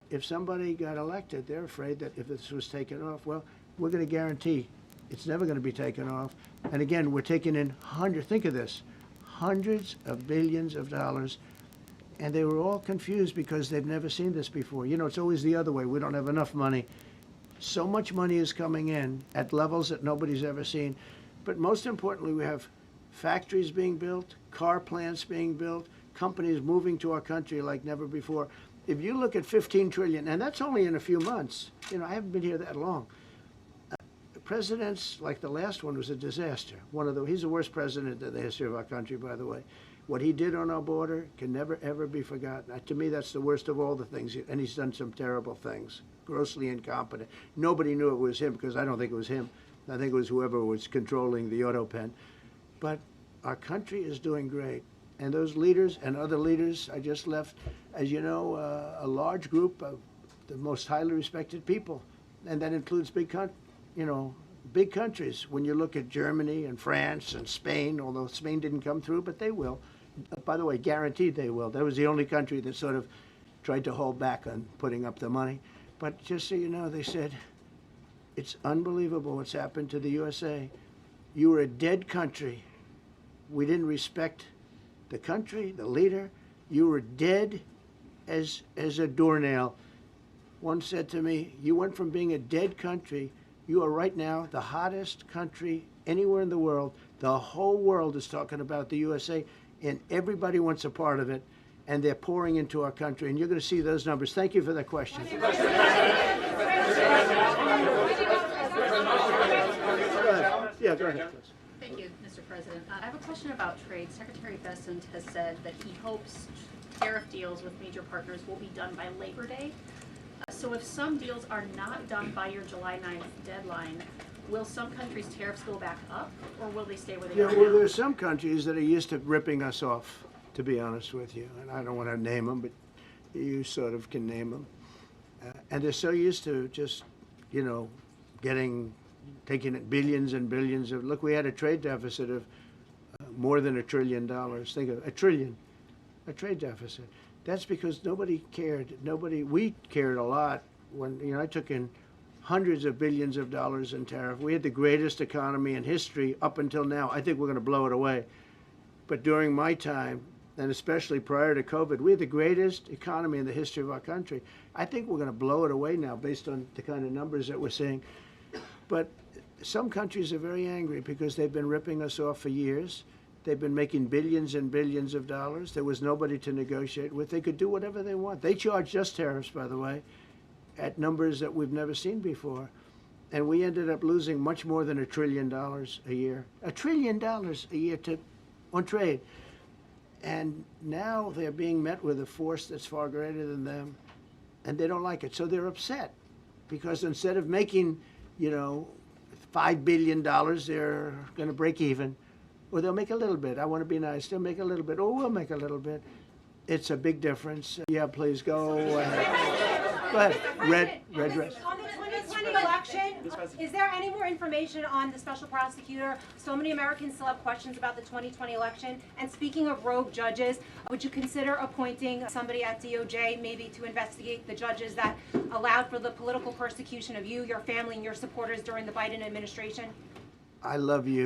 If somebody got elected, they're afraid that if this was taken off, well, we're going to guarantee it's never going to be taken off. And again, we're taking in think of this, hundreds of billions of dollars. And they were all confused because they've never seen this before. You know, it's always the other way. We don't have enough money. So much money is coming in at levels that nobody's ever seen. But most importantly, we have factories being built, car plants being built, companies moving to our country like never before. If you look at 15 trillion, and that's only in a few months, you know, I haven't been here that long. Presidents like the last one was a disaster. He's the worst president in the history of our country, by the way. What he did on our border can never, ever be forgotten. To me, that's the worst of all the things. And he's done some terrible things, grossly incompetent. Nobody knew it was him because I don't think it was him. I think it was whoever was controlling the auto pen. But our country is doing great. And those leaders and other leaders, I just left, as you know, a large group of the most highly respected people. And that includes big countries. When you look at Germany and France and Spain, although Spain didn't come through, but they will. By the way, guaranteed they will. That was the only country that sort of tried to hold back on putting up the money. But just so you know, they said, it's unbelievable what's happened to the USA. You were a dead country. We didn't respect the country, the leader. You were dead as a doornail. One said to me, you went from being a dead country, you are right now the hottest country anywhere in the world. The whole world is talking about the USA, and everybody wants a part of it, and they're pouring into our country, and you're going to see those numbers. Thank you for that question. Go ahead. Yeah, go ahead, please. Thank you, Mr. President. I have a question about trade. Secretary Bessent has said that he hopes tariff deals with major partners will be done by Labor Day. So if some deals are not done by your July 9th deadline, will some countries' tariffs go back up, or will they stay where they are now? Well, there's some countries that are used to ripping us off, to be honest with you. And I don't want to name them, but you sort of can name them. And they're so used to just, you know, taking it billions and billions of, look, we had a trade deficit of more than $1 trillion. Think of a trillion, a trade deficit. That's because nobody cared. We cared a lot when, you know, I took in hundreds of billions of dollars in tariff. We had the greatest economy in history up until now. I think we're going to blow it away. But during my time, and especially prior to COVID, we had the greatest economy in the history of our country. I think we're going to blow it away now based on the kind of numbers that we're seeing. But some countries are very angry because they've been ripping us off for years. They've been making billions and billions of dollars. There was nobody to negotiate with. They could do whatever they want. They charged us tariffs, by the way, at numbers that we've never seen before. And we ended up losing much more than $1 trillion a year. $1 trillion a year on trade. And now they're being met with a force that's far greater than them, and they don't like it. So they're upset because instead of making, you know, $5 billion, they're going to break even. Or they'll make a little bit. I want to be nice. They'll make a little bit. Or we'll make a little bit. It's a big difference. Yeah, please go ahead. Go ahead. Red dress. On the 2020 election, is there any more information on the special prosecutor? So many Americans still have questions about the 2020 election. And speaking of rogue judges, would you consider appointing somebody at DOJ maybe to investigate the judges that allowed for the political persecution of you, your family, and your supporters during the Biden administration? I love you.